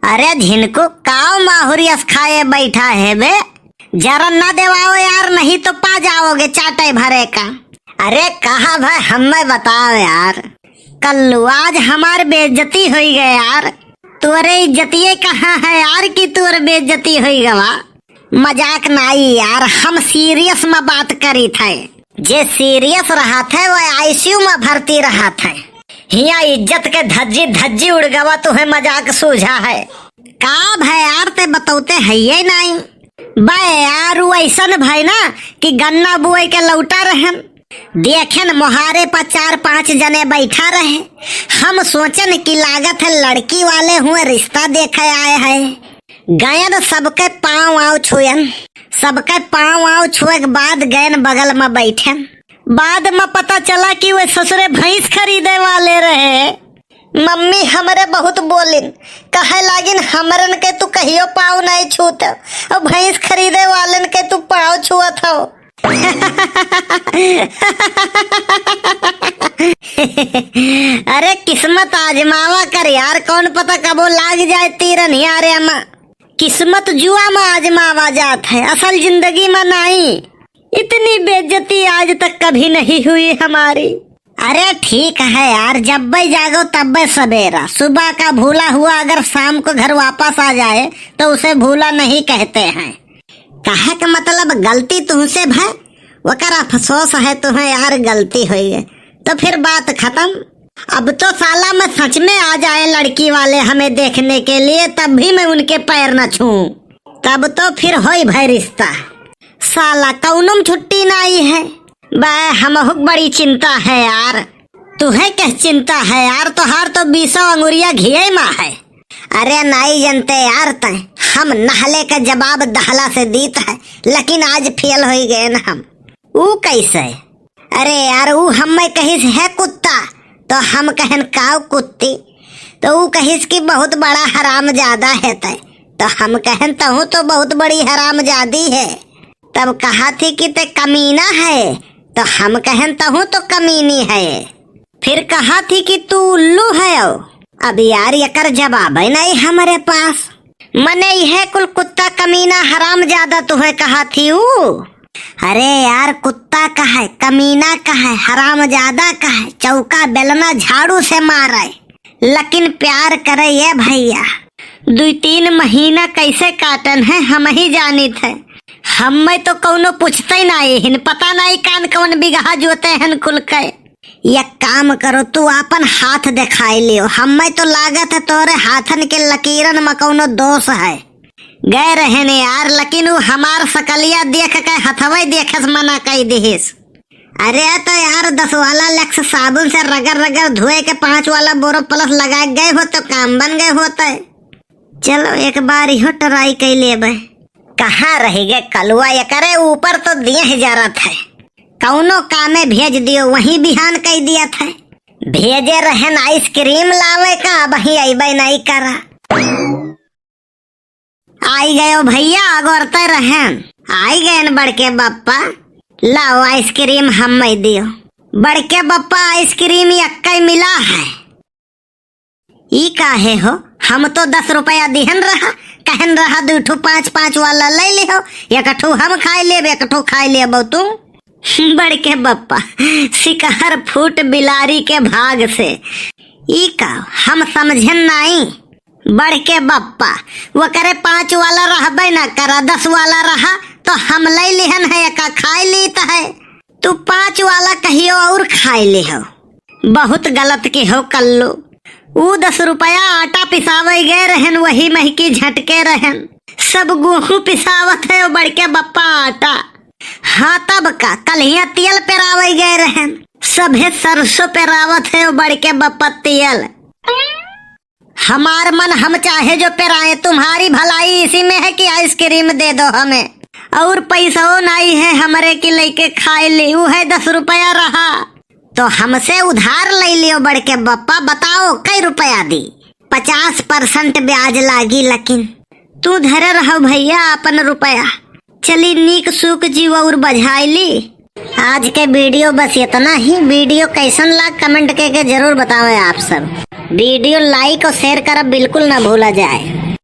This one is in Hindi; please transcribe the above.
अरे झिनको काव माहुरियस खाए बैठा है बे, जरा न देवाओ यार, नहीं तो पा जाओगे चाटे भरे का। अरे कहा भाई हमें बताओ यार, कल्लू आज हमार बेइज्जती हुई गए यार। तुअरे इज्जतिये कहाँ है यार कि तुअर बेइज्जती हुई गवा। मजाक नहीं यार, हम सीरियस में बात करी थे। जे सीरियस रहा थे वो आईसीयू में भर्ती रहा थे। हिया इज्जत के धज्जी धज्जी उड़ गवा, तुम्हें मजाक सूझा है का भाई यार? ते बतौते है ये नहीं भाई यार, वो ऐसा भाई ना कि गन्ना बुआई के लौटा रहन, देखेन मोहारे पर 4-5 जने बैठा रहे। हम सोचन कि लागत है लड़की वाले हुए रिश्ता देखे आए हैं। गयन सबके पाँव आव छुयन, सबके पाँव आव छुए के बाद गयन बगल में बैठन। बाद में पता चला कि वे ससुरे भैंस खरीदे वाले रहे। मम्मी हमरे बहुत बोलिन, कहे लागिन हमरन के तू कहियो पाँव नहीं छूत, और भैंस खरीदे वालन के तू पाँव छुअत हो। अरे किस्मत आजमावा कर यार, कौन पता कबो लाग जाए तीरन यारे अम्मा। किस्मत जुआ में आजमावा जात है, असल जिंदगी में नहीं। इतनी बेइज्जती आज तक कभी नहीं हुई हमारी। अरे ठीक है यार, जब भी जागो तब भी सवेरा। सुबह का भूला हुआ अगर शाम को घर वापस आ जाए तो उसे भूला नहीं कहते हैं। कहे का मतलब गलती तुमसे भाई, वकर अफसोस है तुम्हें यार गलती हुई है तो फिर बात खत्म। अब तो साला मैं सच में आ जाए लड़की वाले हमें देखने के लिए, तब भी मैं उनके पैर न छूऊं, तब तो फिर होई भाई रिश्ता। साला कौनुम छुट्टी नहीं है बाय, हमहुक बड़ी चिंता है यार। तुहे क्या चिंता है यार, तोहार तो 20 अंगुरिया घिये माँ है। अरे नहीं जनते यार, तय हम नहले का जवाब दहला से दीत है, लेकिन आज फेल हो गए न हम। ऊ कैसे? अरे यार ऊ हमें कहिस है कुत्ता तो हम कहन काव कुत्ती, तो ऊ कहिस की बहुत बड़ा हराम ज्यादा है तय, तो हम कहन तहु तो बहुत बड़ी हराम जादी है। तब कहा थी कि ते कमीना है, तो हम कहन तहु तो कमीनी है। फिर कहा थी कि तू उल्लू है। अब यार यकर जवाब है नहीं हमारे पास। मने यह कुल कुत्ता कमीना हराम ज्यादा तुम्हें कहा थी ऊ। अरे यार कुत्ता का है, कमीना का है, हराम ज्यादा का है, चौका बेलना झाड़ू से मारे, लेकिन प्यार करे ये भैया। 2-3 महीना कैसे काटन है हम ही जानी थे। हमें तो कौनो पूछते ही नहीं हिन, पता नहीं कान कौन बिगहा जोते हैं कुल के। एक काम करो, तू अपन हाथ दिखाई लियो, हमें तो लागत है तोरे हाथन के लकीरन में कौनो दोष है। गए रहे ने यार, लेकिन वो हमार सकलिया देख के हथवे देखे मना कही दिहिस। अरे तो यार 10 वाला लक्स साबुन से रगड़ रगड़ धोए के 5 वाला बोरो प्लस लगा गए हो तो काम बन गए होता है। चलो एक बार इहो ट्राई कर ले। कहाँ रही गए कलुआ, ये करे ऊपर तो दिए ही जरूरत है। कौनो कामे भेज दियो, वहीं बिहान कह दिया था। भेजे रहन आइसक्रीम लावे का, वहीं अबे नहीं करा। आई गयो भैया, अगोरते रहन। आई गए बड़के बप्पा, लाओ आइसक्रीम हम दियो। बड़के बप्पा आइसक्रीम यक्का मिला है। ई काहे हो, हम तो 10 रुपया दिहन रहा, कहन रहा 2 5-5 वाला ले लिहो, एकठू हम खाई लेब, एकठू खाई लेबो तुम। बड़के बप्पा शिकार फूट बिलारी के भाग से, ई का हम समझन नहीं। बड़के बप्पा वो करे 5 वाला रहबे न करा, 10 वाला रहा तो हम ले लिहन है, एका खाई लीत है, तू 5 वाला कहियो और खाई लिहो। बहुत गलत की हो कल्लू। वो 10 रुपया आटा पिसावे गए रहन, वही महकी झटके रहन। सब गेहूं पिसावत है बड़के बप्पा आटा। हाँ तब का कल यहाँ तेल पेरावे गए रहन, सभे सरसों पेरावत है बड़के बप्पा तेल। हमार मन हम चाहे जो पेराए, तुम्हारी भलाई इसी में है कि आइसक्रीम दे दो हमें, और पैसा नहीं है हमारे की लेके खाए ली। वो है 10 रुपया रहा तो हमसे उधार ले लियो बड़के बप्पा। बताओ कई रुपया दी? 50% ब्याज लागी, लेकिन तू धरे रहो भैया अपन रुपया। चली नीक सुख जीव और बझाई ली। आज के वीडियो बस इतना ही। वीडियो कैसन लगा कमेंट करके जरूर बताओ आप सब। वीडियो लाइक और शेयर करब बिल्कुल ना भूला जाए।